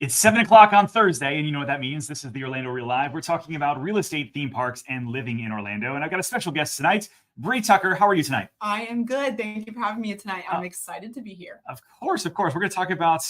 It's 7 o'clock on Thursday, and you know what that means. This is the Orlando Real Live. We're talking about real estate, theme parks, and living in Orlando. And I've got a special guest tonight, Bree Tucker. How are you tonight? I am good. Thank you for having me tonight. I'm excited to be here. Of course. We're going to talk about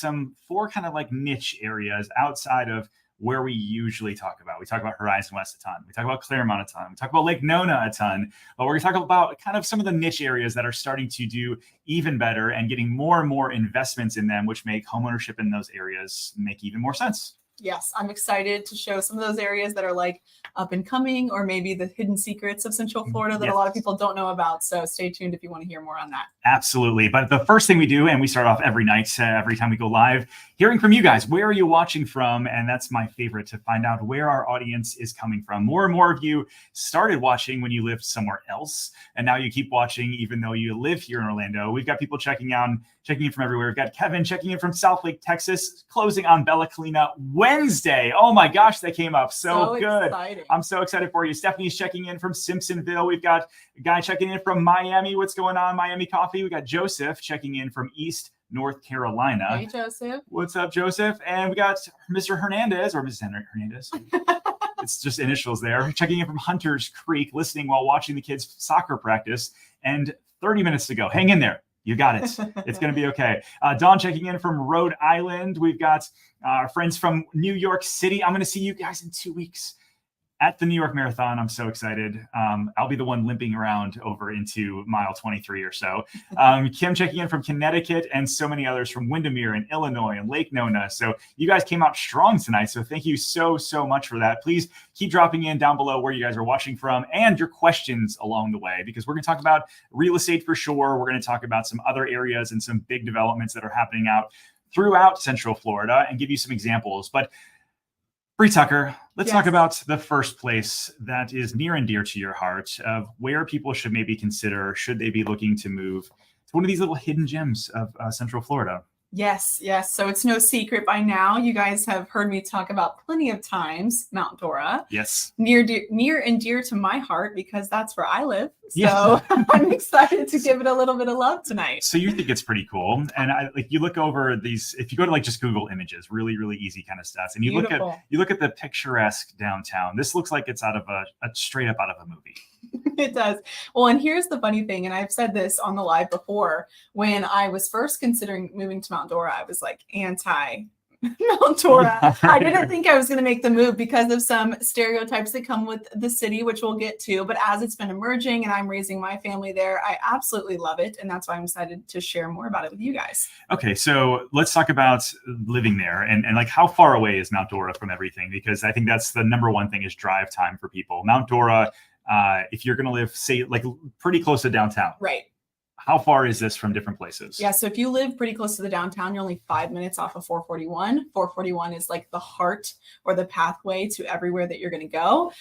four kind of like niche areas outside of where we usually talk about. We talk about Horizon West a ton. We talk about Clermont a ton. We talk about Lake Nona a ton. But we're going to talk about kind of some of the niche areas that are starting to do even better and getting more and more investments in them, which make homeownership in those areas make even more sense. Yes, I'm excited to show some of those areas that are like up and coming, or maybe the hidden secrets of Central Florida that a lot of people don't know about. So stay tuned if you want to hear more on that. Absolutely. But the first thing we do, and we start off every night, every time we go live, hearing from you guys. Where are you watching from? And that's my favorite, to find out where our audience is coming from. More and more of you started watching when you lived somewhere else, and now you keep watching even though you live here in Orlando. We've got people checking in from everywhere. We've got Kevin checking in from South Lake, Texas, closing on Bella Colina Wednesday. Oh my gosh, that came up so good. Exciting. I'm so excited for you. Stephanie's checking in from Simpsonville. We've got a guy checking in from Miami. What's going on, Miami Coffee? We got Joseph checking in from East North Carolina. Hey, Joseph. What's up, Joseph? And we got Mr. Hernandez, or Mrs. Hernandez. It's just initials there. Checking in from Hunters Creek, listening while watching the kids' soccer practice. And 30 minutes to go. Hang in there. You got it. It's going to be okay. Dawn checking in from Rhode Island. We've got our friends from New York City. I'm going to see you guys in 2 weeks at the New York Marathon. I'm so excited. I'll be the one limping around over into mile 23 or so. Kim checking in from Connecticut, and so many others from Windermere and Illinois and Lake Nona. So you guys came out strong tonight. So thank you so much for that. Please keep dropping in down below where you guys are watching from and your questions along the way, because we're going to talk about real estate for sure. We're going to talk about some other areas and some big developments that are happening out throughout Central Florida and give you some examples. But Bree Tucker, let's talk about the first place that is near and dear to your heart of where people should maybe consider, should they be looking to move to one of these little hidden gems of Central Florida. Yes. So it's no secret by now. You guys have heard me talk about plenty of times Mount Dora. Yes. Near and dear to my heart, because that's where I live. So I'm excited to give it a little bit of love tonight. So you think it's pretty cool. And you look over these, if you go to just Google Images, really, really easy kind of stats. And you look at the picturesque downtown. This looks like it's out of a straight up out of a movie. It does. Well, and here's the funny thing, and I've said this on the live before, when I was first considering moving to Mount Dora, I was like anti Mount Dora. I didn't think I was going to make the move because of some stereotypes that come with the city, which we'll get to. But as it's been emerging and I'm raising my family there, I absolutely love it. And that's why I'm excited to share more about it with you guys. Okay, so let's talk about living there and like how far away is Mount Dora from everything? Because I think that's the number one thing is drive time for people. Mount Dora, if you're going to live, say, like pretty close to downtown. Right. How far is this from different places? Yeah, so if you live pretty close to the downtown, you're only 5 minutes off of 441. 441 is like the heart or the pathway to everywhere that you're going to go.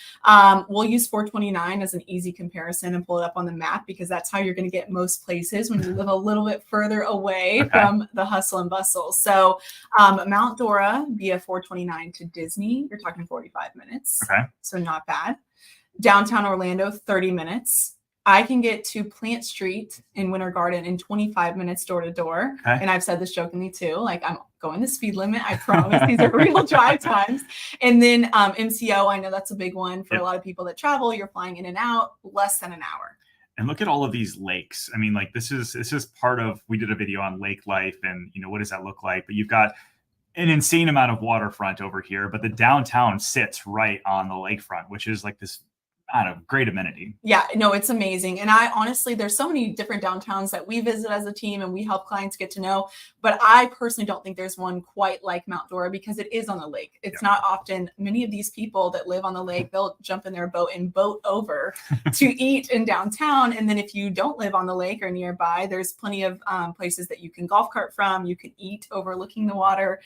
We'll use 429 as an easy comparison and pull it up on the map, because that's how you're going to get most places when you live a little bit further away from the hustle and bustle. So Mount Dora via 429 to Disney, you're talking 45 minutes. Okay. So not bad. Downtown Orlando, 30 minutes. I can get to Plant Street in Winter Garden in 25 minutes door to door. Okay. And I've said this jokingly too, like I'm going the speed limit. I promise. These are real drive times. And then MCO, I know that's a big one for a lot of people that travel. You're flying in and out, less than an hour. And look at all of these lakes. I mean, like this is part of, we did a video on lake life and, what does that look like? But you've got an insane amount of waterfront over here, but the downtown sits right on the lakefront, which is like this, I don't know, great amenity. Yeah, no, it's amazing. And I honestly, there's so many different downtowns that we visit as a team and we help clients get to know. But I personally don't think there's one quite like Mount Dora, because it is on the lake. It's not often, many of these people that live on the lake, they'll jump in their boat and boat over to eat in downtown. And then if you don't live on the lake or nearby, there's plenty of places that you can golf cart from, you can eat overlooking the water.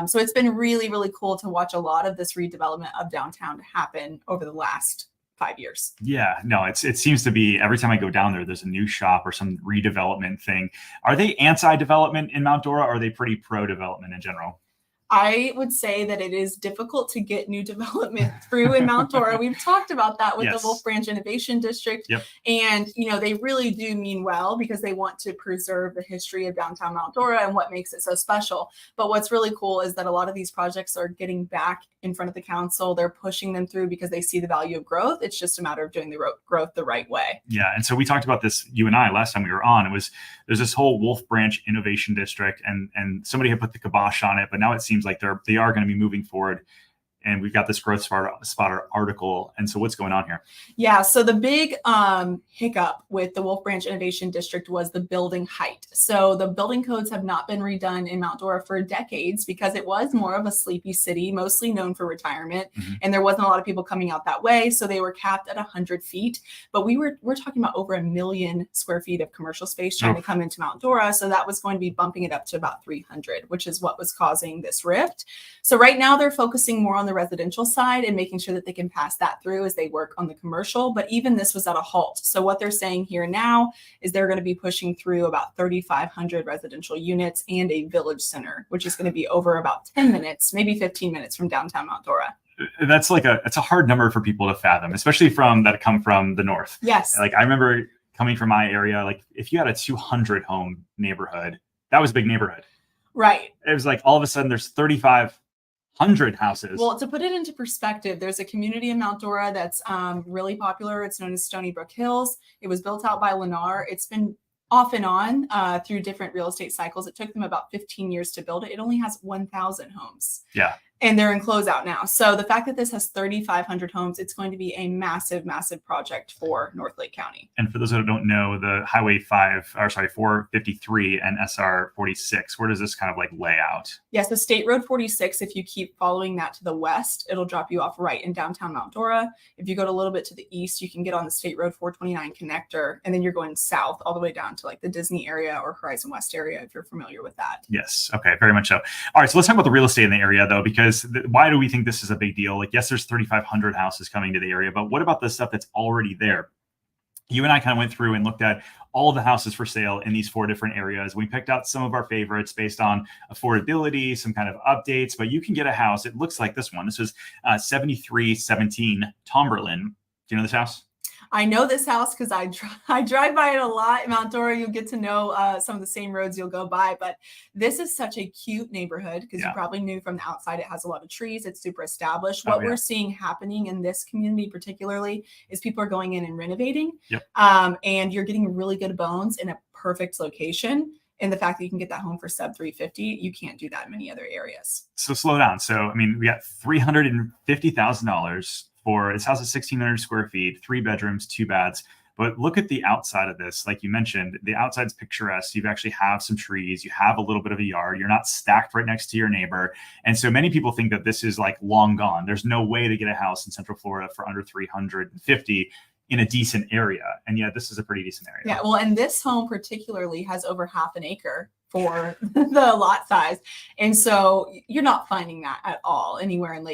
So it's been really, really cool to watch a lot of this redevelopment of downtown happen over the last 5 years. Yeah, no, it seems to be every time I go down there's a new shop or some redevelopment thing. Are they anti-development in Mount Dora, or are they pretty pro-development in general? I would say that it is difficult to get new development through in Mount Dora. We've talked about that with the Wolf Branch Innovation District. And, they really do mean well because they want to preserve the history of downtown Mount Dora and what makes it so special. But what's really cool is that a lot of these projects are getting back in front of the council. They're pushing them through because they see the value of growth. It's just a matter of doing the growth the right way. Yeah. And so we talked about this, you and I, last time we were on. There's this whole Wolf Branch Innovation District, and somebody had put the kibosh on it, but now it seems like they are going to be moving forward. And we've got this Growth Spotter article. And so what's going on here? Yeah, so the big hiccup with the Wolf Branch Innovation District was the building height. So the building codes have not been redone in Mount Dora for decades because it was more of a sleepy city, mostly known for retirement. And there wasn't a lot of people coming out that way. So they were capped at 100 feet. But we're talking about over 1 million square feet of commercial space trying to come into Mount Dora. So that was going to be bumping it up to about 300, which is what was causing this rift. So right now they're focusing more on the residential side and making sure that they can pass that through as they work on the commercial. But even this was at a halt. So what they're saying here now is they're going to be pushing through about 3,500 residential units and a village center, which is going to be over about 10 minutes, maybe 15 minutes from downtown Mount Dora. That's it's a hard number for people to fathom, especially that come from the north. Yes. Like I remember coming from my area, like if you had a 200 home neighborhood, that was a big neighborhood. Right. It was like all of a sudden there's 3,500 houses. Well, to put it into perspective, there's a community in Mount Dora that's really popular. It's known as Stony Brook Hills. It was built out by Lennar. It's been off and on through different real estate cycles. It took them about 15 years to build it. It only has 1,000 homes. Yeah. And they're in closeout now. So the fact that this has 3,500 homes, it's going to be a massive, massive project for North Lake County. And for those that don't know, the Highway 453 and SR 46, where does this kind of lay out? Yes, the State Road 46, if you keep following that to the west, it'll drop you off right in downtown Mount Dora. If you go a little bit to the east, you can get on the State Road 429 connector, and then you're going south all the way down to the Disney area or Horizon West area, if you're familiar with that. Yes. Okay. Very much so. All right. So let's talk about the real estate in the area, though, because why do we think this is a big deal? Yes, there's 3,500 houses coming to the area, but what about the stuff that's already there? You and I kind of went through and looked at all of the houses for sale in these 4 different areas. We picked out some of our favorites based on affordability, some kind of updates, but you can get a house. It looks like this one. This is 7317 Tomberlin. Do you know this house? I know this house because I drive by it a lot in Mount Dora. You'll get to know some of the same roads you'll go by, but this is such a cute neighborhood because you probably knew from the outside it has a lot of trees. It's super established. What we're seeing happening in this community particularly is people are going in and renovating, and you're getting really good bones in a perfect location. And the fact that you can get that home for sub 350, you can't do that in many other areas. So slow down. So, I mean, we got $350,000 for this house is 1,600 square feet, 3 bedrooms, 2 baths. But look at the outside of this. Like you mentioned, the outside's picturesque. You actually have some trees. You have a little bit of a yard. You're not stacked right next to your neighbor. And so many people think that this is long gone. There's no way to get a house in Central Florida for under 350 in a decent area. And yet this is a pretty decent area. Yeah. Well, and this home particularly has over half an acre for the lot size. And so you're not finding that at all anywhere in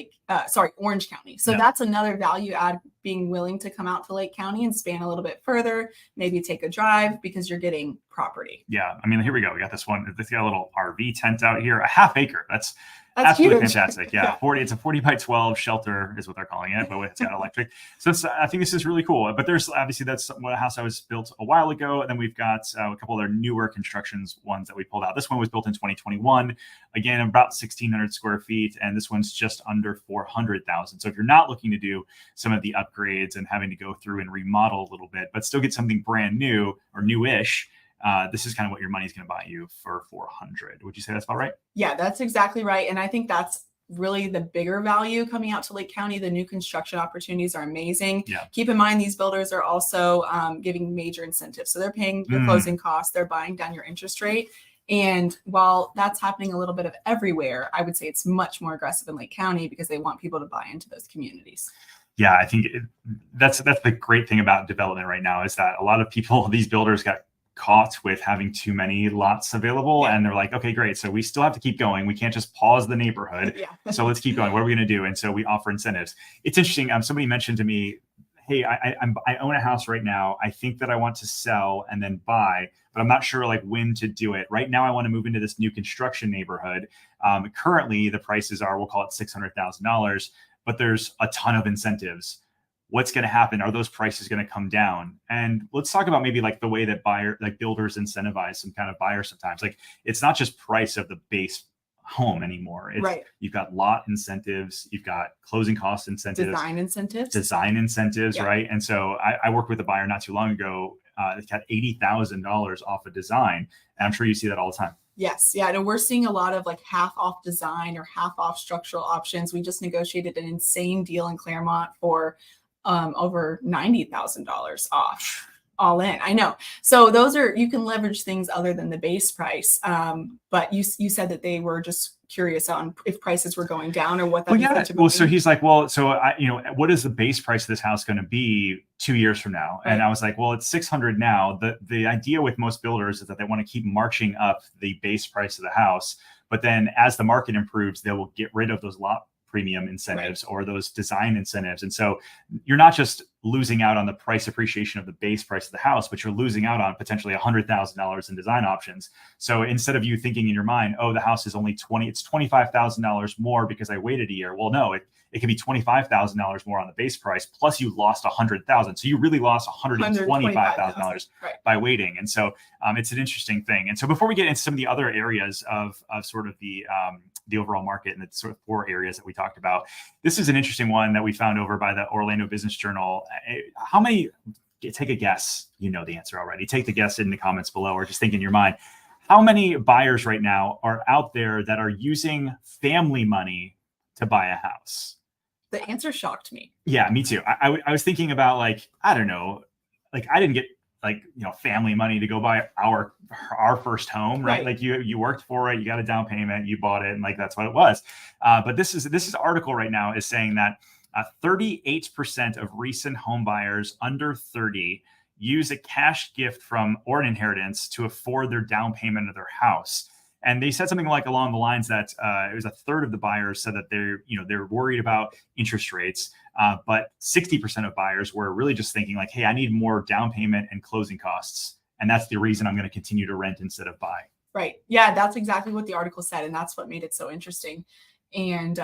Orange County. So that's another value add, being willing to come out to Lake County and span a little bit further, maybe take a drive because you're getting property. Yeah. I mean, here we go. We got this one. It's got a little RV tent out here, a half acre. That's absolutely huge. Fantastic. Yeah. 40. It's a 40 by 12 shelter is what they're calling it, but it's got electric. So I think this is really cool. But there's obviously that's a house that was built a while ago. And then we've got a couple other newer constructions ones that we pulled out. This one was built in 2021. Again, about 1,600 square feet. And this one's just under 400,000. So if you're not looking to do some of the upgrades and having to go through and remodel a little bit, but still get something brand new or newish, this is kind of what your money's going to buy you for 400. Would you say that's about right? Yeah, that's exactly right. And I think that's really the bigger value coming out to Lake County. The new construction opportunities are amazing. Yeah. Keep in mind, these builders are also giving major incentives. So they're paying your closing costs. They're buying down your interest rate. And while that's happening a little bit of everywhere, I would say it's much more aggressive in Lake County because they want people to buy into those communities. Yeah, I think that's the great thing about development right now is that a lot of people, these builders got caught with having too many lots available, and they're like, okay, great, so we still have to keep going. We can't just pause the neighborhood. So let's keep going. What are we going to do? And so we offer incentives. It's interesting. Somebody mentioned to me, hey, I own a house right now. I think that I want to sell and then buy, but I'm not sure like when to do it. Right now, I want to move into this new construction neighborhood. Currently, the prices are, we'll call it $600,000, but there's a ton of incentives. What's going to happen? Are those prices going to come down? And let's talk about maybe like the way that builders incentivize some kind of buyers sometimes. Like it's not just price of the base home anymore. It's, right. You've got lot incentives, you've got closing cost incentives, design incentives, yeah. Right? And so I worked with a buyer not too long ago that got $80,000 off a design. And I'm sure you see that all the time. Yes. Yeah. And we're seeing a lot of like half off design or half off structural options. We just negotiated an insane deal in Clermont for over $90,000 off, all in. I know. So those are, you can leverage things other than the base price. But you said that they were just curious on if prices were going down or what that. Well, yeah. Well, so he's like, well, so what is the base price of this house going to be 2 years from now? Right. And I was like, well, it's 600 now. The idea with most builders is that they want to keep marching up the base price of the house, but then as the market improves, they will get rid of those lot premium incentives, right, or those design incentives. And so you're not just losing out on the price appreciation of the base price of the house, but you're losing out on potentially $100,000 in design options. So instead of you thinking in your mind, oh, the house is only it's $25,000 more because I waited a year. Well, no, it can be $25,000 more on the base price, plus you lost $100,000. So you really lost $125,000 right, by waiting. And so it's an interesting thing. And so before we get into some of the other areas of sort of the overall market and the sort of 4 areas that we talked about, this is an interesting one that we found over by the Orlando Business Journal. How many, take a guess, you know the answer already, take the guess in the comments below or just think in your mind, how many buyers right now are out there that are using family money to buy a house? The answer shocked me. Yeah, me too. I was thinking about like, I don't know, like I didn't get like, family money to go buy our first home, right? Like you worked for it, you got a down payment, you bought it, and like that's what it was. But this article right now is saying that 38% of recent home buyers under 30 use a cash gift or an inheritance to afford their down payment of their house. And they said something like along the lines that it was a third of the buyers said that they're worried about interest rates, but 60% of buyers were really just thinking like, hey, I need more down payment and closing costs, and that's the reason I'm going to continue to rent instead of buy. Right. Yeah, that's exactly what the article said, and that's what made it so interesting. And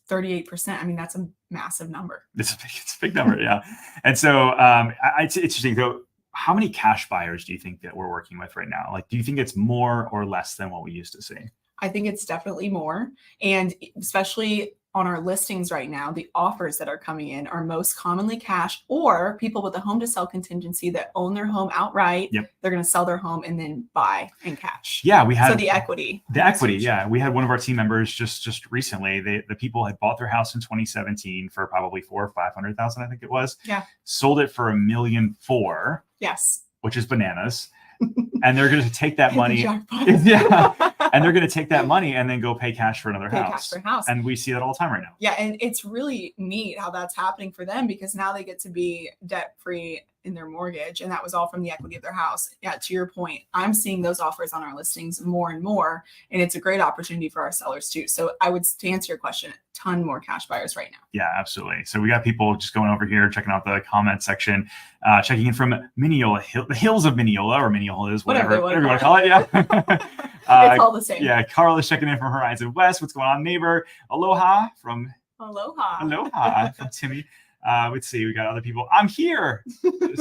38%, I mean, that's a massive number. It's a big number, yeah. And so it's interesting though. How many cash buyers do you think that we're working with right now? Like, do you think it's more or less than what we used to see? I think it's definitely more. And especially on our listings right now, the offers that are coming in are most commonly cash or people with a home to sell contingency that own their home outright. Yep. They're going to sell their home and then buy in cash. Yeah, we had so the equity. Yeah, we had one of our team members just recently. The people had bought their house in 2017 for probably $400,000 or $500,000, I think it was. Yeah. Sold it for $1.4 million. Yes. Which is bananas. And they're going to take that money. Yeah. And they're going to take that money and then go pay cash for another house. And we see that all the time right now. Yeah. And it's really neat how that's happening for them because now they get to be debt free in their mortgage. And that was all from the equity of their house. Yeah. To your point, I'm seeing those offers on our listings more and more. And it's a great opportunity for our sellers too. So to answer your question, a ton more cash buyers right now. Yeah, absolutely. So we got people just going over here, checking out the comment section, checking in from Mineola, the hills of Mineola or Mineolas, whatever you want to call it. Yeah. It's all the same. Yeah. Carl is checking in from Horizon West. What's going on, neighbor? Aloha from Timmy. Let's see. We got other people. I'm here.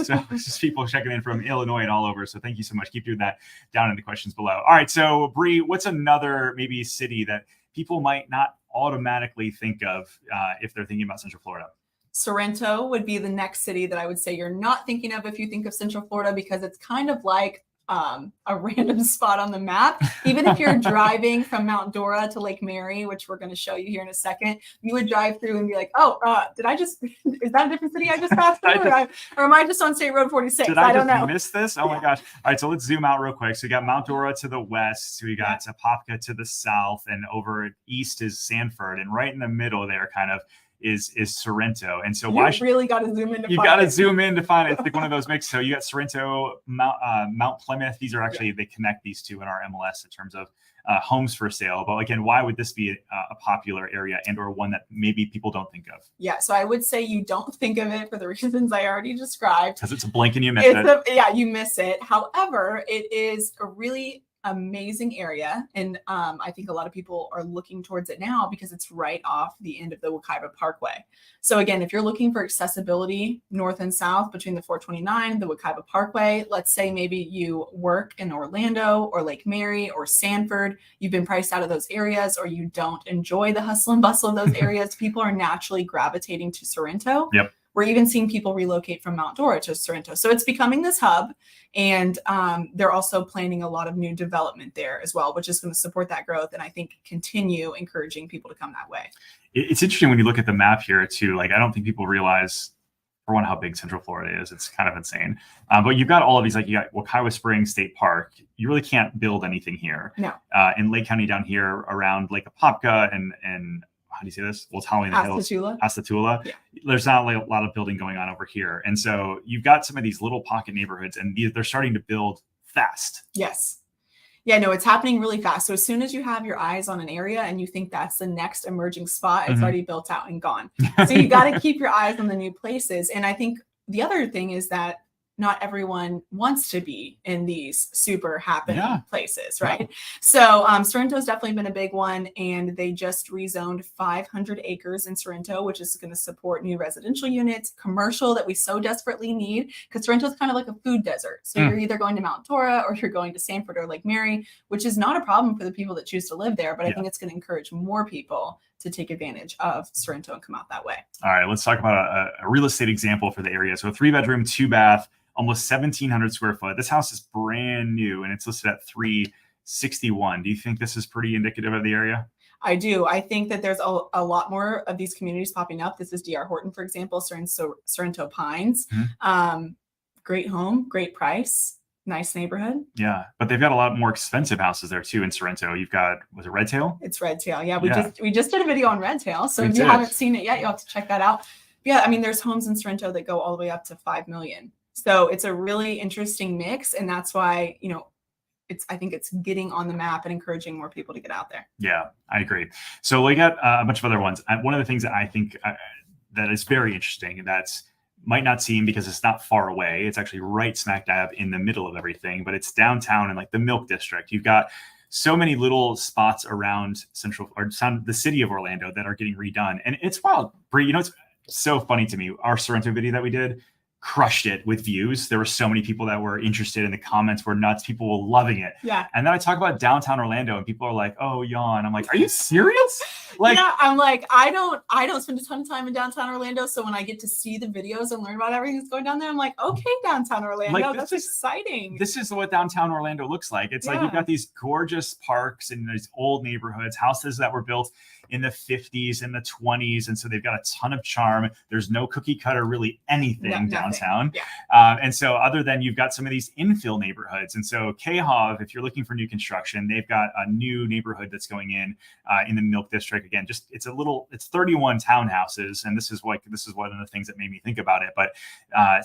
So it's just people checking in from Illinois and all over. So thank you so much. Keep doing that down in the questions below. All right. So Bree, what's another maybe city that people might not automatically think of if they're thinking about Central Florida? Sorrento would be the next city that I would say you're not thinking of if you think of Central Florida because it's kind of like a random spot on the map. Even if you're driving from Mount Dora to Lake Mary, which we're going to show you here in a second, you would drive through and be like, oh, is that a different city I just passed through? Or am I just on State Road 46? I don't know. Miss this? Oh my gosh. All right. So let's zoom out real quick. So we got Mount Dora to the west. So we got Apopka to the south, and over east is Sanford. And right in the middle there kind of is Sorrento. And so really got to zoom in you got to zoom in to find it. It's like one of those mixed. So you got Sorrento, Mount Plymouth. These are actually, they connect these two in our MLS in terms of homes for sale. But again, why would this be a popular area and or one that maybe people don't think of? Yeah, so I would say you don't think of it for the reasons I already described. Because it's a blink and you miss it. Yeah, you miss it. However, it is a really amazing area, and I think a lot of people are looking towards it now because it's right off the end of the Wekiva Parkway. So again, if you're looking for accessibility north and south between the 429 and the Wekiva Parkway, let's say maybe you work in Orlando or Lake Mary or Sanford, you've been priced out of those areas, or you don't enjoy the hustle and bustle of those areas, people are naturally gravitating to Sorrento. Yep. We're even seeing people relocate from Mount Dora to Sorrento. So it's becoming this hub. And they're also planning a lot of new development there as well, which is going to support that growth. And I think continue encouraging people to come that way. It's interesting when you look at the map here too. Like, I don't think people realize, for one, how big Central Florida is. It's kind of insane. But you've got all of these, like you got Wekiva Springs State Park. You really can't build anything here. No. In Lake County down here around Lake Apopka and how do you say this? Well, it's Holly in the Hills. Astatula. Yeah. There's not like a lot of building going on over here. And so you've got some of these little pocket neighborhoods, and they're starting to build fast. Yes. Yeah, no, it's happening really fast. So as soon as you have your eyes on an area and you think that's the next emerging spot, it's already built out and gone. So you got to keep your eyes on the new places. And I think the other thing is that not everyone wants to be in these super happening places, right? Yeah. So Sorrento has definitely been a big one, and they just rezoned 500 acres in Sorrento, which is going to support new residential units, commercial that we so desperately need, because Sorrento is kind of like a food desert. So you're either going to Mount Dora or you're going to Sanford or Lake Mary, which is not a problem for the people that choose to live there, but I think it's going to encourage more people to take advantage of Sorrento and come out that way. All right, let's talk about a real estate example for the area. So a 3-bedroom, 2-bath, almost 1,700 square foot. This house is brand new and it's listed at $361. Do you think this is pretty indicative of the area? I do. I think that there's a lot more of these communities popping up. This is D.R. Horton, for example, Sorrento Pines. Great home, great price, nice neighborhood. Yeah, but they've got a lot more expensive houses there too in Sorrento. You've got, was it Redtail? It's Redtail. Yeah, we just did a video on Redtail. So if you haven't seen it yet, you'll have to check that out. Yeah, I mean, there's homes in Sorrento that go all the way up to $5 million. So it's a really interesting mix, and that's why, I think it's getting on the map and encouraging more people to get out there. Yeah, I agree. So we got a bunch of other ones. One of the things that I think that is very interesting, and that's might not seem because it's not far away. It's actually right smack dab in the middle of everything, but it's downtown in like the Milk District. You've got so many little spots around the city of Orlando that are getting redone, and it's wild. Bree, it's so funny to me. Our Sorrento video that we did crushed it with views. There were so many people that were interested, and the comments were nuts. People were loving it. Yeah. And then I talk about downtown Orlando and people are like, oh, yawn. I'm like, are you serious? Like, yeah, I'm like, I don't spend a ton of time in downtown Orlando. So when I get to see the videos and learn about everything that's going down there, I'm like, okay, downtown Orlando, like, that's exciting. This is what downtown Orlando looks like. It's like you've got these gorgeous parks and these old neighborhoods, houses that were built in the 50s and the 20s. And so they've got a ton of charm. There's no cookie cutter, really anything downtown. Yeah. And so other than you've got some of these infill neighborhoods. And so KHOV, if you're looking for new construction, they've got a new neighborhood that's going in the Milk District. Again, just it's 31 townhouses. And this is one of the things that made me think about it. But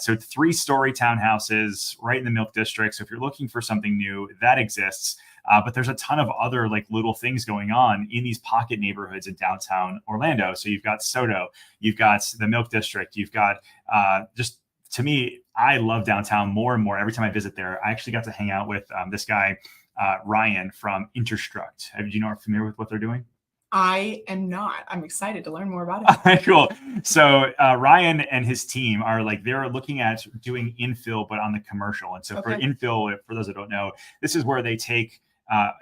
so 3-story townhouses right in the Milk District. So if you're looking for something new, that exists. But there's a ton of other like little things going on in these pocket neighborhoods in downtown Orlando. So you've got Soto, you've got the Milk District, you've got just, to me, I love downtown more and more. Every time I visit there, I actually got to hang out with this guy, Ryan from Interstruct. Are you familiar with what they're doing? I am not. I'm excited to learn more about it. Cool. So Ryan and his team are they're looking at doing infill, but on the commercial. And so for infill, for those that don't know, this is where they take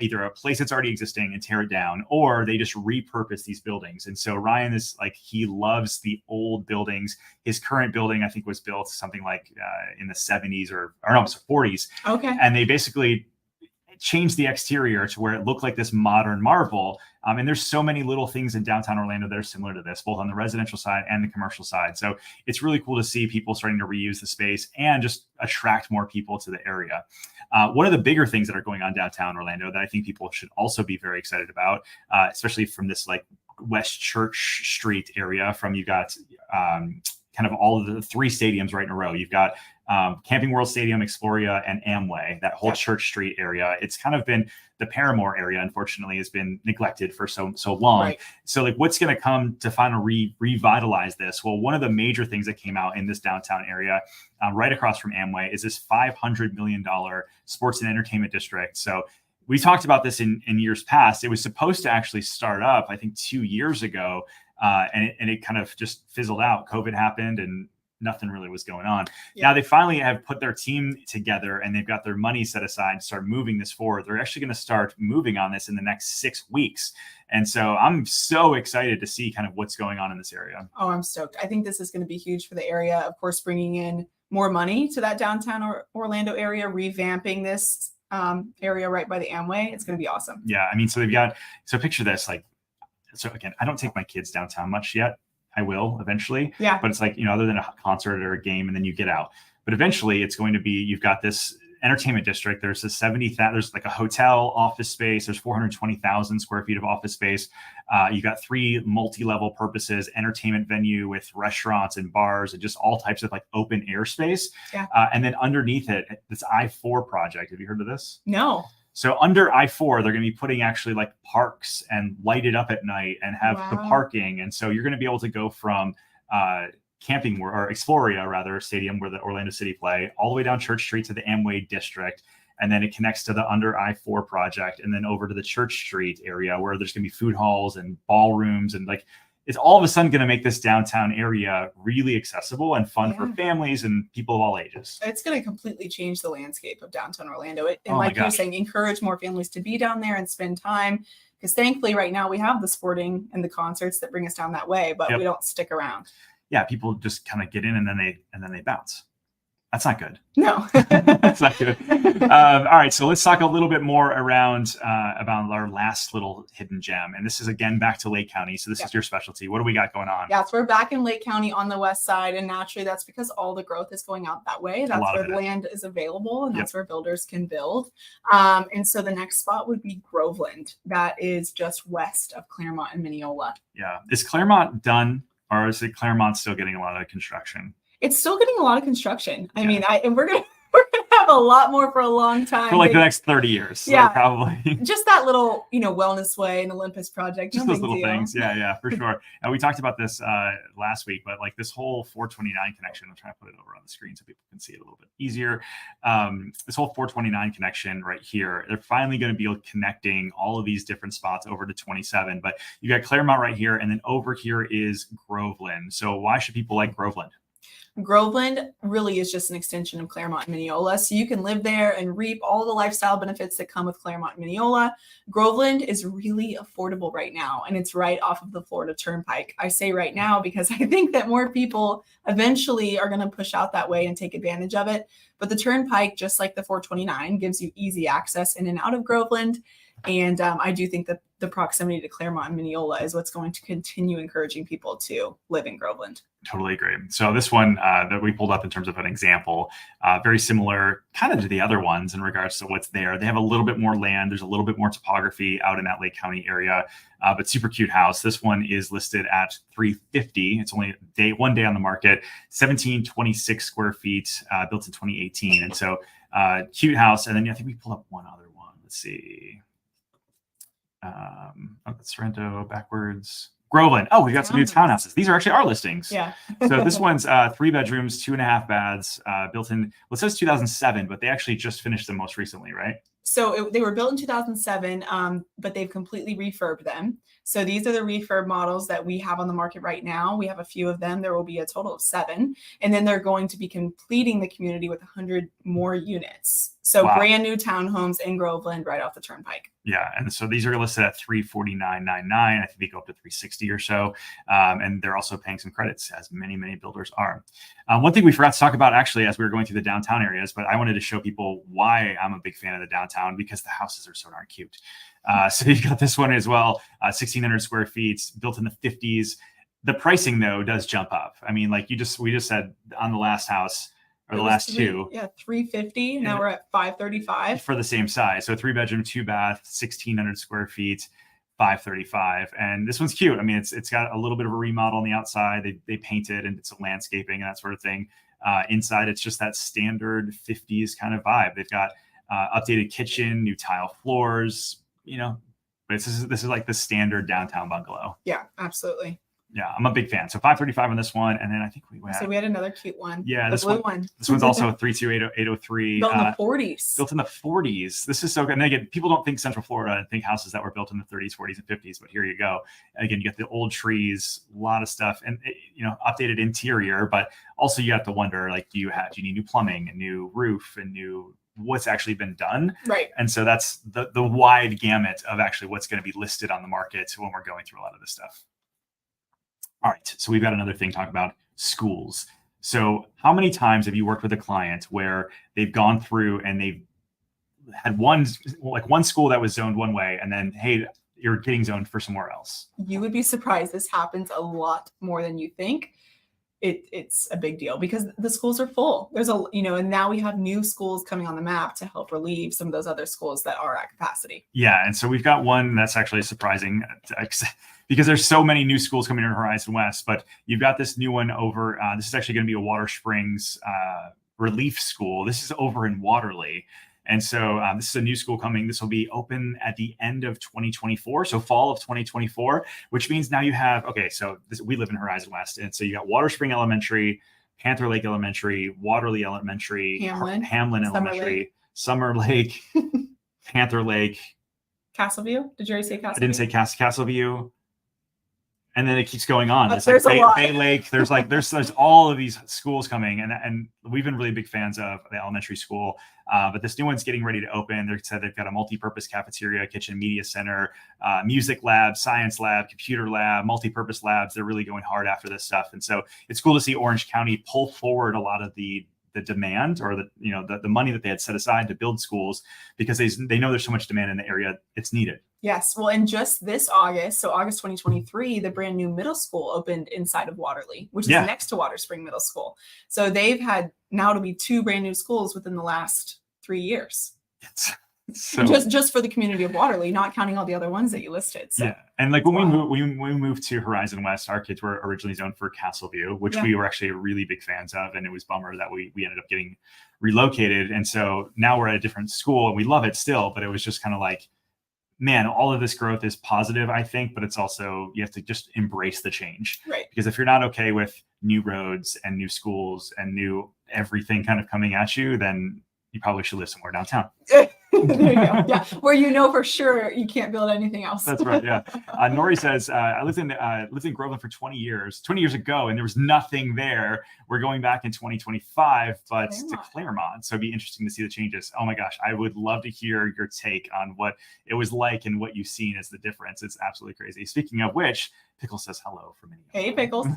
either a place that's already existing and tear it down, or they just repurpose these buildings. And so Ryan is he loves the old buildings. His current building, I think, was built something like in the 70s or no, it's 40s. Okay. And they basically changed the exterior to where it looked like this modern marvel. And there's so many little things in downtown Orlando that are similar to this, both on the residential side and the commercial side. So it's really cool to see people starting to reuse the space and just attract more people to the area. One of the bigger things that are going on downtown Orlando that I think people should also be very excited about, especially from this West Church Street area, from you got kind of all of the 3 stadiums right in a row. You've got Camping World Stadium, Exploria, and Amway, that whole Church Street area. It's kind of been the Paramore area, unfortunately, has been neglected for so long. Right. So like, what's going to come to finally revitalize this? Well, one of the major things that came out in this downtown area, right across from Amway, is this $500 million sports and entertainment district. So we talked about this in years past. It was supposed to actually start up, I think, 2 years ago, and it kind of just fizzled out. COVID happened, and nothing really was going on. Now they finally have put their team together, and they've got their money set aside to start moving this forward. They're actually going to start moving on this in the next 6 weeks. And so I'm so excited to see kind of what's going on in this area. Oh, I'm stoked. I think this is going to be huge for the area. Of course, bringing in more money to that downtown Orlando area, revamping this area right by the Amway. It's going to be awesome. Yeah. I mean, so picture this, like, so again, I don't take my kids downtown much yet. I will eventually. Yeah. But it's like, other than a concert or a game, and then you get out. But eventually it's going to be, you've got this entertainment district. There's there's like a hotel, office space. There's 420,000 square feet of office space. You've got 3 multi-level purposes, entertainment venue with restaurants and bars and just all types of like open air space. Yeah. And then underneath it, this I-4 project. Have you heard of this? No. So under I-4, they're going to be putting actually like parks and light it up at night and have the parking. And so you're going to be able to go from Camping or Exploria rather stadium where the Orlando City play all the way down Church Street to the Amway district. And then it connects to the under I-4 project and then over to the Church Street area where there's going to be food halls and ballrooms. And like, it's all of a sudden going to make this downtown area really accessible and fun for families and people of all ages. It's going to completely change the landscape of downtown Orlando. And like you're saying, encourage more families to be down there and spend time. Because thankfully right now we have the sporting and the concerts that bring us down that way, but we don't stick around. Yeah, people just kind of get in and then they bounce. That's not good. No, that's not good. All right, so let's talk a little bit more around about our last little hidden gem, and this is again back to Lake County. So this is your specialty. What do we got going on? Yeah, so we're back in Lake County on the west side, and naturally that's because all the growth is going out that way. That's where the land is available, and that's where builders can build. And so the next spot would be Groveland. That is just west of Clermont and Mineola. Yeah, is Clermont done, or is it Clermont still getting a lot of construction? It's still getting a lot of construction. I mean, and we're gonna have a lot more for a long time. For like the next 30 years. So probably. Just that little, Wellness Way and Olympus project. Just those little things. Yeah, for sure. And we talked about this last week, but like this whole 429 connection, I'm trying to put it over on the screen so people can see it a little bit easier. This whole 429 connection right here, they're finally going to be connecting all of these different spots over to 27. But you got Clermont right here, and then over here is Groveland. So why should people like Groveland? Groveland really is just an extension of Clermont and Mineola. So you can live there and reap all the lifestyle benefits that come with Clermont and Mineola. Groveland is really affordable right now, and it's right off of the Florida Turnpike. I say right now because I think that more people eventually are going to push out that way and take advantage of it. But the Turnpike, just like the 429, gives you easy access in and out of Groveland. And I do think that the proximity to Clermont and Mineola is what's going to continue encouraging people to live in Groveland. Totally agree. So this one that we pulled up in terms of an example, very similar kind of to the other ones in regards to what's there. They have a little bit more land. There's a little bit more topography out in that Lake County area, but super cute house. This one is listed at $350. It's only one day on the market, 1726 square feet, built in 2018. And so cute house. And then I think we pulled up one other one. Let's see. Sorrento backwards. Groveland. Oh, we've got some new townhouses. These are actually our listings. Yeah. So this one's 3 bedrooms, 2.5 baths, built in, well, it says 2007, but they actually just finished them most recently, right? So they were built in 2007, but they've completely refurbed them. So these are the refurb models that we have on the market right now. We have a few of them. There will be a total of 7. And then they're going to be completing the community with 100 more units. So brand new townhomes in Groveland right off the Turnpike. Yeah. And so these are listed at $349.99. I think they go up to $360 or so. And they're also paying some credits, as many builders are. One thing we forgot to talk about actually as we were going through the downtown areas, but I wanted to show people why I'm a big fan of the downtown, because the houses are so darn cute. So you've got this one as well, 1,600 square feet, built in the 50s. The pricing though does jump up. I mean, like we just said on the last house, or the last two. Yeah, $350. Now we're at $535 for the same size. So 3 bedroom, 2 bath, 1,600 square feet, 535. And this one's cute. I mean, it's got a little bit of a remodel on the outside. They painted and did some landscaping and that sort of thing. Inside, it's just that standard 50s kind of vibe. They've got updated kitchen, new tile floors, but this is like the standard downtown bungalow. Yeah, absolutely. Yeah, I'm a big fan. So 535 on this one, and then I think we had another cute one. Yeah, this blue one. This one's also a 32803. Built in the 40s. Built in the 40s. This is so good. And again, people don't think Central Florida and think houses that were built in the 30s, 40s, and 50s, but here you go. Again, you get the old trees, a lot of stuff, and updated interior. But also, you have to wonder, like, do you need new plumbing, a new roof, and new what's actually been done? Right. And so that's the wide gamut of actually what's going to be listed on the market when we're going through a lot of this stuff. All right, so we've got another thing to talk about, schools. So how many times have you worked with a client where they've gone through and they've had one school that was zoned one way, and then, hey, you're getting zoned for somewhere else? You would be surprised. This happens a lot more than you think. It's a big deal because the schools are full. There's and now we have new schools coming on the map to help relieve some of those other schools that are at capacity. Yeah, and so we've got one that's actually surprising because there's so many new schools coming in Horizon West, but you've got this new one over. This is actually going to be a Water Springs relief school. This is over in Waterley. And so this is a new school coming. This will be open at the end of 2024, so fall of 2024, which means now you have, we live in Horizon West. And so you got Water Spring Elementary, Panther Lake Elementary, Waterley Elementary, Hamlin Elementary, Summer Lake, Panther Lake. Castleview? Did you already say Castleview? I didn't say Castleview. And then it keeps going on. There's a lot. Bay Lake. There's all of these schools coming, and we've been really big fans of the elementary school. But this new one's getting ready to open. They said they've got a multi-purpose cafeteria, kitchen, media center, music lab, science lab, computer lab, multi-purpose labs. They're really going hard after this stuff, and so it's cool to see Orange County pull forward a lot of the demand or the money that they had set aside to build schools because they know there's so much demand in the area. It's needed. Yes. Well, in just this August, so August 2023, the brand new middle school opened inside of Waterley, which is next to Water Spring Middle School. So they've had now to be 2 brand new schools within the last 3 years. So just for the community of Waterley, not counting all the other ones that you listed. So. Yeah, and like when we moved to Horizon West, our kids were originally zoned for Castleview, which we were actually really big fans of, and it was a bummer that we ended up getting relocated. And so now we're at a different school, and we love it still, but it was just kind of like, man, all of this growth is positive, I think, but it's also you have to just embrace the change, right? Because if you're not okay with new roads and new schools and new everything kind of coming at you, then you probably should live somewhere downtown. There you go. Yeah, where for sure you can't build anything else. That's right. Yeah. Nori says, I lived in Groveland for 20 years ago, and there was nothing there. We're going back in 2025, but to Clermont. So it'd be interesting to see the changes. Oh my gosh, I would love to hear your take on what it was like and what you've seen as the difference. It's absolutely crazy. Speaking of which, Pickles says hello from Minneapolis. Hey, Pickles.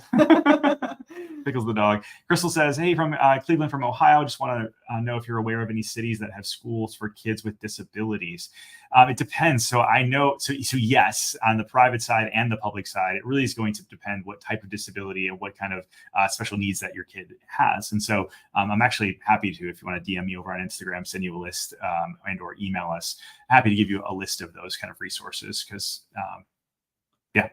Pickles the dog. Crystal says, hey, from Cleveland, from Ohio. Just want to know if you're aware of any cities that have schools for kids with disabilities. It depends. So I know, so yes, on the private side and the public side, it really is going to depend what type of disability and what kind of special needs that your kid has. And so I'm actually happy to, if you want to DM me over on Instagram, send you a list and or email us. Happy to give you a list of those kind of resources because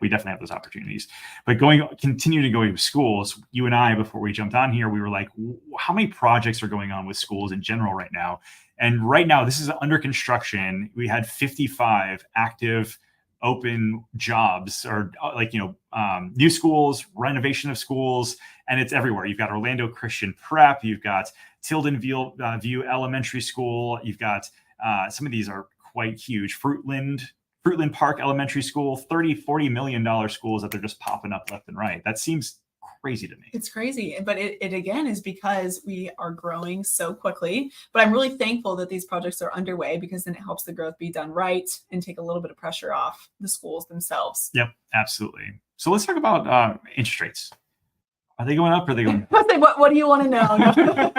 we definitely have those opportunities. But continue to go to schools, you and I, before we jumped on here, we were like, how many projects are going on with schools in general right now? And right now, this is under construction. We had 55 active open jobs or new schools, renovation of schools, and it's everywhere. You've got Orlando Christian Prep. You've got Tilden View Elementary School. You've got some of these are quite huge. Fruitland Park Elementary School, $30-40 million schools that they're just popping up left and right. That seems crazy to me. It's crazy, but it again is because we are growing so quickly. But I'm really thankful that these projects are underway because then it helps the growth be done right and take a little bit of pressure off the schools themselves. Yep, absolutely. So let's talk about interest rates. Are they going up or are they going down? What do you want to know?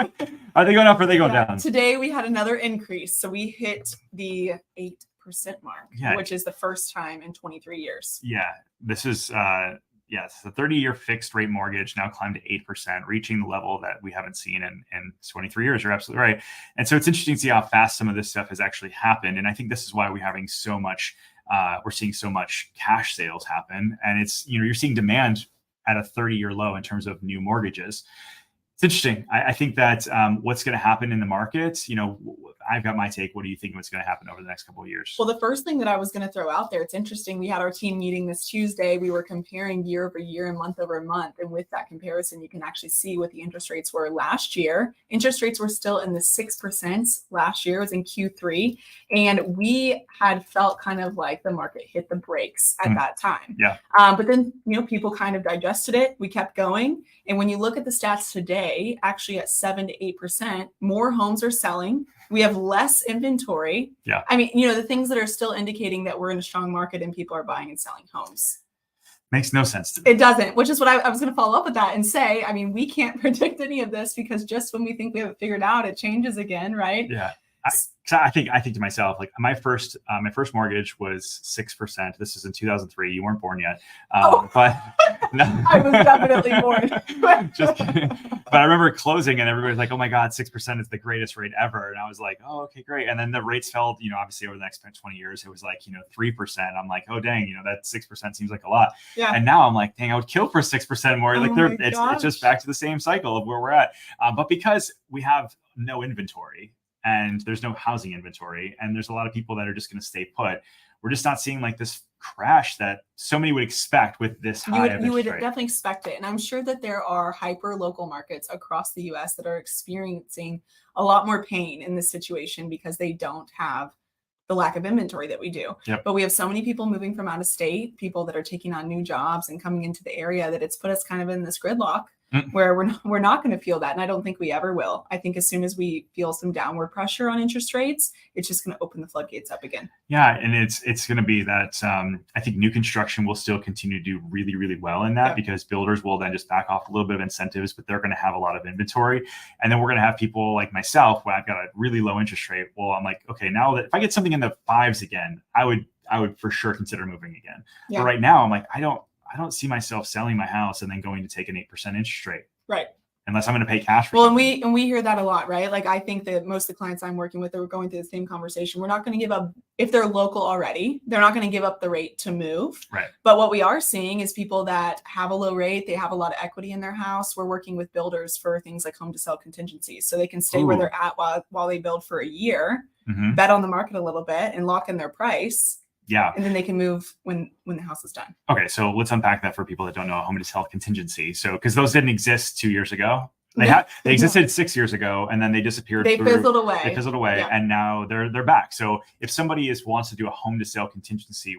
Are they going up or are they going down? Today we had another increase. So we hit the 8% mark, which is the first time in 23 years. Yeah, this is yes, the 30-year fixed rate mortgage now climbed to 8%, reaching the level that we haven't seen in 23 years. You're absolutely right. And so it's interesting to see how fast some of this stuff has actually happened. And I think this is why we're having so much we're seeing so much cash sales happen, and it's, you're seeing demand at a 30-year low in terms of new mortgages. It's interesting. I think that what's going to happen in the market, I've got my take. What do you think what's going to happen over the next couple of years? Well, the first thing that I was going to throw out there, it's interesting. We had our team meeting this Tuesday. We were comparing year over year and month over month. And with that comparison, you can actually see what the interest rates were last year. Interest rates were still in the 6% last year. It was in Q3. And we had felt kind of like the market hit the brakes at that time. Yeah. But then, people kind of digested it. We kept going. And when you look at the stats today, actually at 7 to 8%, more homes are selling. We have less inventory. Yeah. I mean, the things that are still indicating that we're in a strong market and people are buying and selling homes. Makes no sense to me. It doesn't, which is what I was going to follow up with that and say, I mean, we can't predict any of this because just when we think we have it figured out, it changes again, right? Yeah. I think to myself, like my first mortgage was 6%. This is in 2003. You weren't born yet, but no. I was definitely born. Just kidding. But I remember closing and everybody's like, "Oh my God, 6% is the greatest rate ever." And I was like, "Oh, okay, great." And then the rates fell. Obviously over the next 20 years, it was like 3%. I'm like, "Oh dang, that 6% seems like a lot." Yeah. And now I'm like, "Dang, I would kill for 6% more." Like it's just back to the same cycle of where we're at. But because we have no inventory, and there's no housing inventory, and there's a lot of people that are just going to stay put, we're just not seeing like this crash that so many would expect with this high. You would definitely expect it. And I'm sure that there are hyper local markets across the US that are experiencing a lot more pain in this situation because they don't have the lack of inventory that we do. Yep. But we have so many people moving from out of state, people that are taking on new jobs and coming into the area, that it's put us kind of in this gridlock where we're not going to feel that. And I don't think we ever will. I think as soon as we feel some downward pressure on interest rates, it's just going to open the floodgates up again. Yeah. And it's going to be that I think new construction will still continue to do really, really well in that because builders will then just back off a little bit of incentives, but they're going to have a lot of inventory. And then we're going to have people like myself, where I've got a really low interest rate. Well, I'm like, okay, now that if I get something in the 5s again, I would for sure consider moving again. Yeah. But right now I'm like, I don't see myself selling my house and then going to take an 8% interest rate. Right. Unless I'm going to pay cash for Well, something. and we hear that a lot, right? Like, I think that most of the clients I'm working with are going through the same conversation. We're not going to give up, if they're local already, they're not going to give up the rate to move. Right. But what we are seeing is people that have a low rate, they have a lot of equity in their house. We're working with builders for things like home to sell contingencies. So they can stay where they're at while they build for a year, bet on the market a little bit and lock in their price. Yeah. And then they can move when the house is done. Okay. So let's unpack that for people that don't know home to sell contingency. So, because those didn't exist 2 years ago. They existed 6 years ago and then they disappeared. They fizzled away. And now they're back. So if somebody wants to do a home to sell contingency,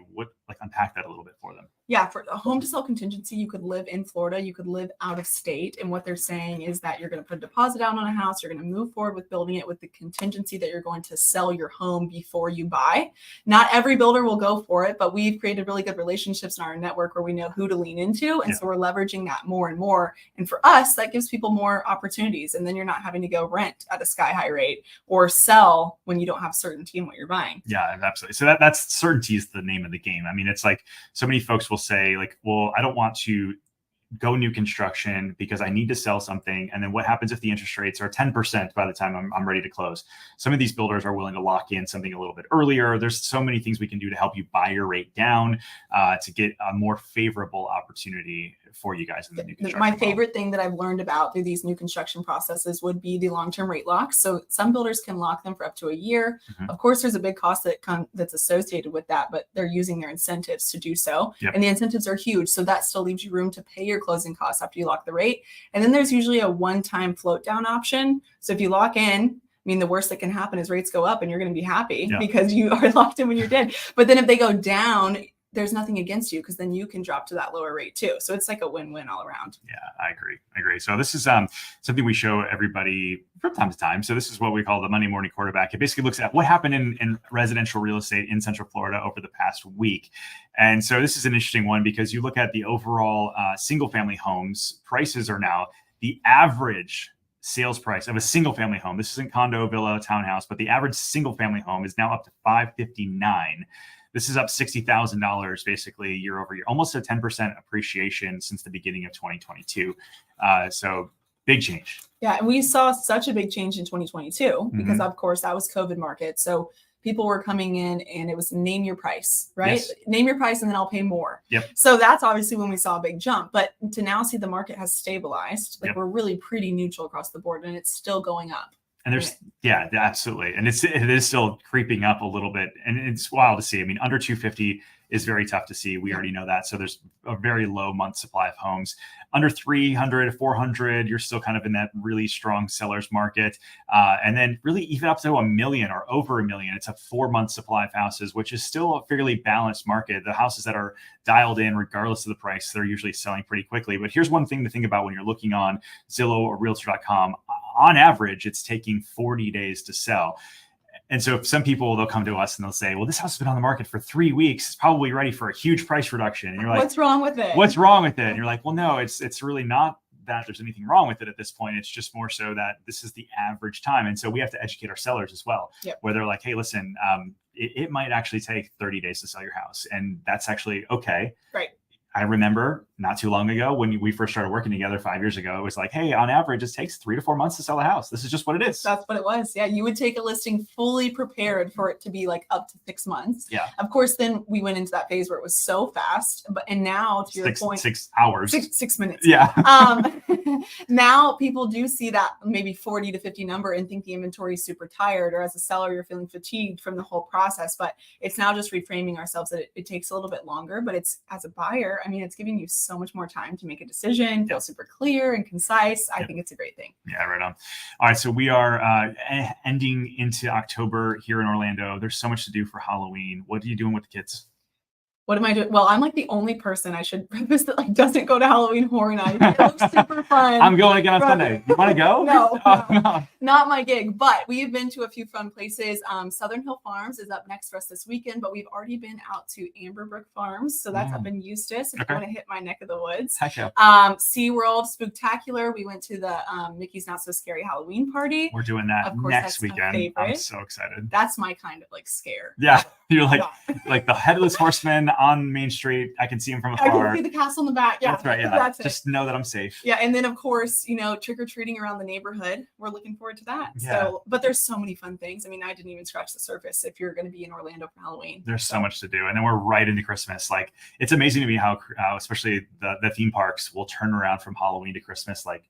unpack that a little bit for them. Yeah, for a home to sell contingency, you could live in Florida, you could live out of state. And what they're saying is that you're going to put a deposit down on a house, you're going to move forward with building it with the contingency that you're going to sell your home before you buy. Not every builder will go for it, but we've created really good relationships in our network where we know who to lean into. And so we're leveraging that more and more. And for us, that gives people more opportunities. And then you're not having to go rent at a sky high rate or sell when you don't have certainty in what you're buying. Yeah, absolutely. So that's certainty is the name of the game. I mean, it's like so many folks will say like, well, I don't want to go new construction because I need to sell something. And then what happens if the interest rates are 10% by the time I'm ready to close? Some of these builders are willing to lock in something a little bit earlier. There's so many things we can do to help you buy your rate down to get a more favorable opportunity for you guys in the new construction. My favorite thing that I've learned about through these new construction processes would be the long-term rate locks. So some builders can lock them for up to a year. Of course, there's a big cost that's associated with that, but they're using their incentives to do so. And the incentives are huge. So that still leaves you room to pay your closing costs after you lock the rate. And then there's usually a one-time float down option. So if you lock in, I mean, the worst that can happen is rates go up and you're going to be happy because you are locked in when you're dead. But then if they go down, there's nothing against you because then you can drop to that lower rate too. So it's like a win-win all around. Yeah, I agree. So this is something we show everybody from time to time. So this is what we call the Monday morning quarterback. It basically looks at what happened in residential real estate in Central Florida over the past week. And so this is an interesting one because you look at the overall single family homes, prices are now the average sales price of a single family home. This isn't condo, villa, townhouse, but the average single family home is now up to $559,000. This is up $60,000 basically year over year, almost a 10% appreciation since the beginning of 2022. So big change. Yeah, and we saw such a big change in 2022 because of course that was COVID market. So people were coming in and it was name your price, right? Yes. Name your price and then I'll pay more. Yep. So that's obviously when we saw a big jump. But to now see the market has stabilized, like Yep. we're really pretty neutral across the board and it's still going up. And there's, yeah, absolutely. And it is still creeping up a little bit. And it's wild to see. I mean, under 250 is very tough to see. We already know that. So there's a very low month supply of homes. Under 300, 400, you're still kind of in that really strong seller's market. And then really even up to $1 million or over $1 million, it's a 4-month supply of houses, which is still a fairly balanced market. The houses that are dialed in, regardless of the price, they're usually selling pretty quickly. But here's one thing to think about when you're looking on Zillow or Realtor.com. On average, it's taking 40 days to sell. And so some people, they'll come to us and they'll say, well, this house has been on the market for 3 weeks. It's probably ready for a huge price reduction. And you're like, what's wrong with it? What's wrong with it? And you're like, well, no, it's really not that there's anything wrong with it at this point. It's just more so that this is the average time. And so we have to educate our sellers as well, where they're like, hey, listen, it might actually take 30 days to sell your house. And that's actually okay. Right. I remember not too long ago when we first started working together 5 years ago, it was like, hey, on average, it takes 3 to 4 months to sell a house. This is just what it is. That's what it was. Yeah. You would take a listing fully prepared for it to be like up to 6 months. Yeah. Of course, then we went into that phase where it was so fast. And now to your point, 6 hours, 6 minutes. Yeah. Now people do see that maybe 40 to 50 number and think the inventory is super tired, or as a seller, you're feeling fatigued from the whole process. But it's now just reframing ourselves that it takes a little bit longer, but it's, as a buyer, I mean, it's giving you so much more time to make a decision, feel super clear and concise. I think it's a great thing. Yeah, right on. All right, so we are ending into October here in Orlando. There's so much to do for Halloween. What are you doing with the kids? What am I doing? Well, I'm like the only person, I should preface, that like doesn't go to Halloween Horror Night. It looks super fun. I'm going again on Sunday. You want to go? No, no, not my gig. But we've been to a few fun places. Southern Hill Farms is up next for us this weekend, but we've already been out to Amberbrook Farms, so that's up in Eustis. If you want to hit my neck of the woods. Heck yeah. SeaWorld Spooktacular. We went to the Mickey's Not So Scary Halloween party. We're doing that next weekend. I'm so excited. That's my kind of like scare. Yeah. You're like like the headless horseman on Main Street. I can see him from afar. I can see the castle in the back. Yeah, that's right. Yeah, that's just know that I'm safe. Yeah, and then of course, you know, trick or treating around the neighborhood. We're looking forward to that. Yeah. So, but there's so many fun things. I mean, I didn't even scratch the surface. If you're going to be in Orlando for Halloween, there's so much to do, and then we're right into Christmas. Like, it's amazing to me how, especially the theme parks will turn around from Halloween to Christmas like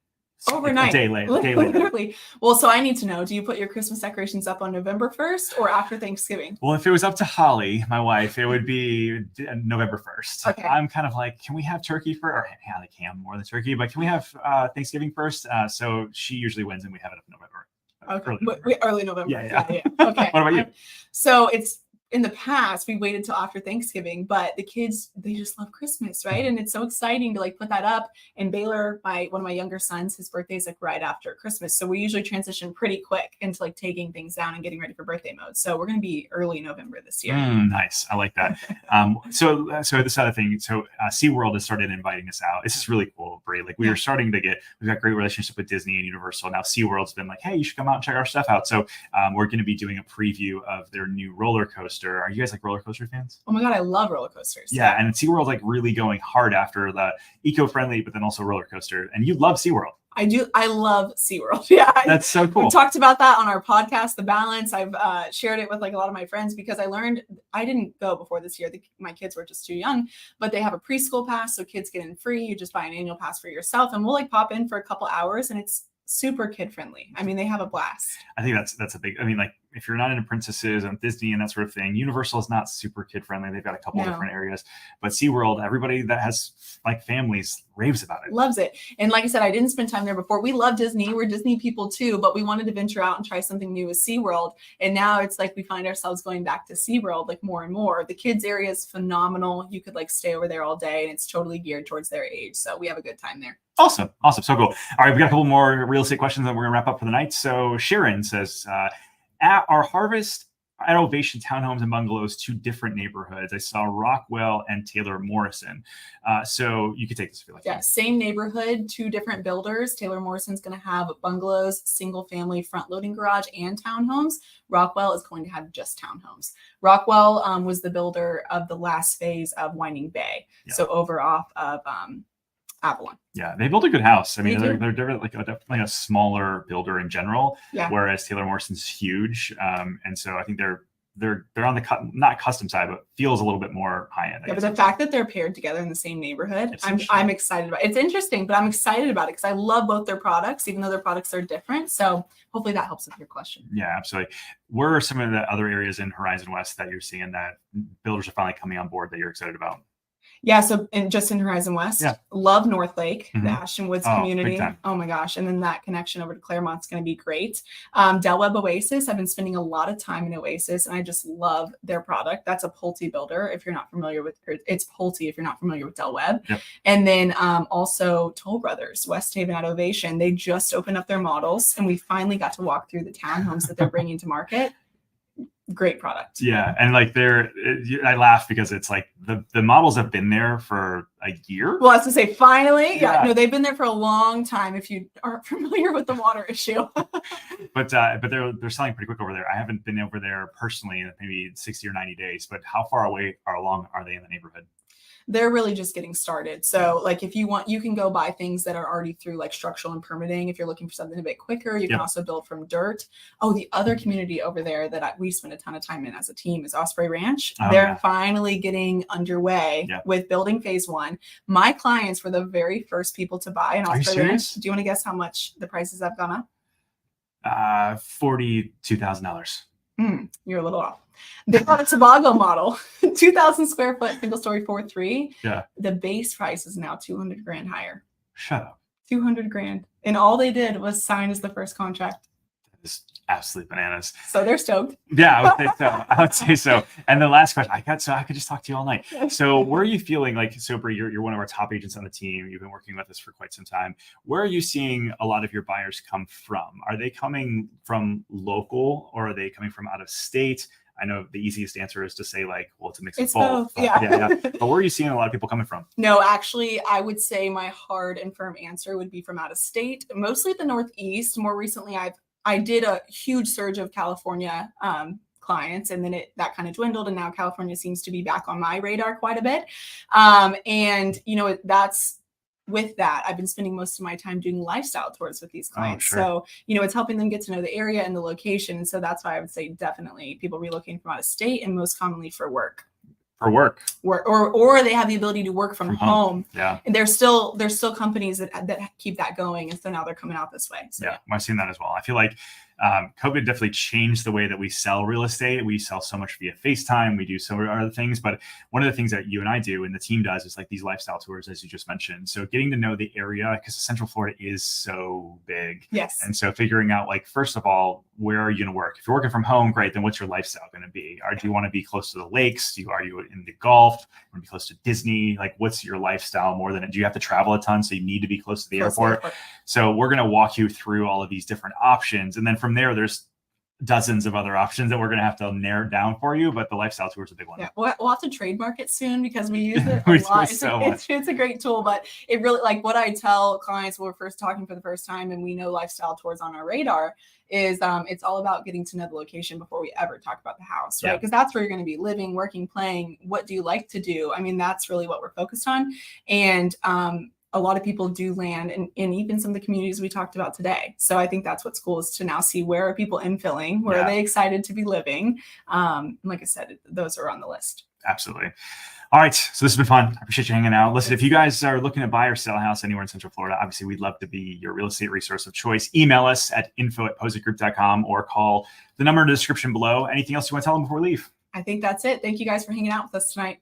overnight, a day late. Literally. Well, so I need to know, do you put your Christmas decorations up on November 1st or after Thanksgiving? Well, if it was up to Holly, my wife, it would be November 1st. Okay. I'm kind of like, can we have turkey first? Or yeah, they can more than turkey, but can we have Thanksgiving first? So she usually wins and we have it up in November. Okay. Early November. Yeah. Okay. What about you? So it's, in the past, we waited till after Thanksgiving, but the kids, they just love Christmas, right? And it's so exciting to like put that up. And Baylor, one of my younger sons, his birthday is like right after Christmas. So we usually transition pretty quick into like taking things down and getting ready for birthday mode. So we're going to be early November this year. Nice. I like that. So this other thing, SeaWorld has started inviting us out. This is really cool, Brie. Like we've got great relationship with Disney and Universal. Now SeaWorld's been like, hey, you should come out and check our stuff out. So we're going to be doing a preview of their new roller coaster. Are you guys like roller coaster fans? Oh my God, I love roller coasters. Yeah, and SeaWorld's like really going hard after the eco-friendly, but then also roller coaster. And you love SeaWorld. I do. I love SeaWorld. Yeah. That's so cool. We talked about that on our podcast, The Balance. I've shared it with like a lot of my friends because I learned, I didn't go before this year. My kids were just too young, but they have a preschool pass. So kids get in free. You just buy an annual pass for yourself and we'll like pop in for a couple hours and it's super kid friendly. I mean, they have a blast. I think that's a big, I mean, like if you're not into princesses and Disney and that sort of thing, Universal is not super kid friendly. They've got a couple different areas, but SeaWorld, everybody that has like families raves about it. Loves it. And like I said, I didn't spend time there before. We love Disney. We're Disney people too, but we wanted to venture out and try something new with SeaWorld. And now it's like we find ourselves going back to SeaWorld like more and more. The kids area is phenomenal. You could like stay over there all day and it's totally geared towards their age. So we have a good time there. Awesome. So cool. All right, we got a couple more real estate questions and we're gonna wrap up for the night. So Sharon says, at our Harvest Elevation townhomes and bungalows, 2 different neighborhoods. I saw Rockwell and Taylor Morrison. So you could take this if you like. Yeah, same neighborhood, 2 different builders. Taylor Morrison's going to have bungalows, single family front loading garage, and townhomes. Rockwell is going to have just townhomes. Rockwell was the builder of the last phase of Winding Bay. Yeah. So over off of Avalon. Yeah, they built a good house. I mean, they're definitely a smaller builder in general, whereas Taylor Morrison's huge. And so I think they're they're on the not custom side, but feels a little bit more high end. Yeah, but the fact that they're paired together in the same neighborhood, I'm excited about it. It's interesting, but I'm excited about it because I love both their products, even though their products are different. So hopefully that helps with your question. Yeah, absolutely. Where are some of the other areas in Horizon West that you're seeing that builders are finally coming on board that you're excited about? Yeah, so just in Horizon West, love North Lake, the Ashton Woods community. Oh my gosh. And then that connection over to Clermont's going to be great. Del Webb Oasis, I've been spending a lot of time in Oasis and I just love their product. That's a Pulte builder. If you're not familiar with it's Pulte if you're not familiar with Del Webb. Yep. And then also Toll Brothers, West Haven at Ovation. They just opened up their models and we finally got to walk through the townhomes that they're bringing to market. Great product. Yeah. And like I laugh because it's like the models have been there for a year. Well, I was to say finally. Yeah. No, they've been there for a long time if you aren't familiar with the water issue. but they're selling pretty quick over there. I haven't been over there personally in maybe 60 or 90 days, but how far away or along are they in the neighborhood? They're really just getting started. So like if you want, you can go buy things that are already through like structural and permitting. If you're looking for something a bit quicker, you can also build from dirt. Oh, the other community over there that we spend a ton of time in as a team is Osprey Ranch. They're finally getting underway with building phase 1. My clients were the very first people to buy an Osprey Ranch. Do you want to guess how much the prices have gone up? $42,000. You're a little off. They bought a Tobago model, 2,000 square foot, single story 4.3. Yeah. The base price is now 200 grand higher. Shut up. 200 grand. And all they did was sign as the first contract. It's absolutely bananas. So they're stoked. Yeah, I would say so. And the last question, I could just talk to you all night. So where are you feeling like, so Bree, you're one of our top agents on the team. You've been working with us for quite some time. Where are you seeing a lot of your buyers come from? Are they coming from local or are they coming from out of state? I know the easiest answer is to say like, well, it's a mix of both. Yeah. But where are you seeing a lot of people coming from? No, actually, I would say my hard and firm answer would be from out of state, mostly the Northeast. More recently, I did a huge surge of California clients, and then that kind of dwindled, and now California seems to be back on my radar quite a bit. And that's with that, I've been spending most of my time doing lifestyle tours with these clients. So, it's helping them get to know the area and the location. And so that's why I would say definitely people relocating from out of state and most commonly for work. Or they have the ability to work from home. Yeah. And there's still companies that keep that going. And so now they're coming out this way. So, I've seen that as well. I feel like COVID definitely changed the way that we sell real estate. We sell so much via FaceTime. We do so many other things. But one of the things that you and I do and the team does is like these lifestyle tours, as you just mentioned. So getting to know the area, because Central Florida is so big. Yes. And so figuring out, like, first of all, where are you going to work? If you're working from home, great. Then what's your lifestyle going to be? Or do you want to be close to the lakes? Are you in the golf? Do you want to be close to Disney? Like, what's your lifestyle more than do you have to travel a ton? So you need to be close to the airport. So we're going to walk you through all of these different options. And then from there, there's dozens of other options that we're going to have to narrow down for you, but the lifestyle tour is a big one. Yeah, we'll have to trademark it soon because we use it a lot. It's a great tool, but it really, like what I tell clients when we're first talking for the first time and we know lifestyle tours on our radar is it's all about getting to know the location before we ever talk about the house, right? Because that's where you're going to be living, working, playing. What do you like to do? I mean, that's really what we're focused on. And a lot of people do land in even some of the communities we talked about today. So I think that's what's cool is to now see where are people infilling, where are they excited to be living? Like I said, those are on the list. Absolutely. All right. So this has been fun. I appreciate you hanging out. Listen, if you guys are looking to buy or sell a house anywhere in Central Florida, obviously we'd love to be your real estate resource of choice. Email us at info@positgroup.com or call the number in the description below. Anything else you want to tell them before we leave? I think that's it. Thank you guys for hanging out with us tonight.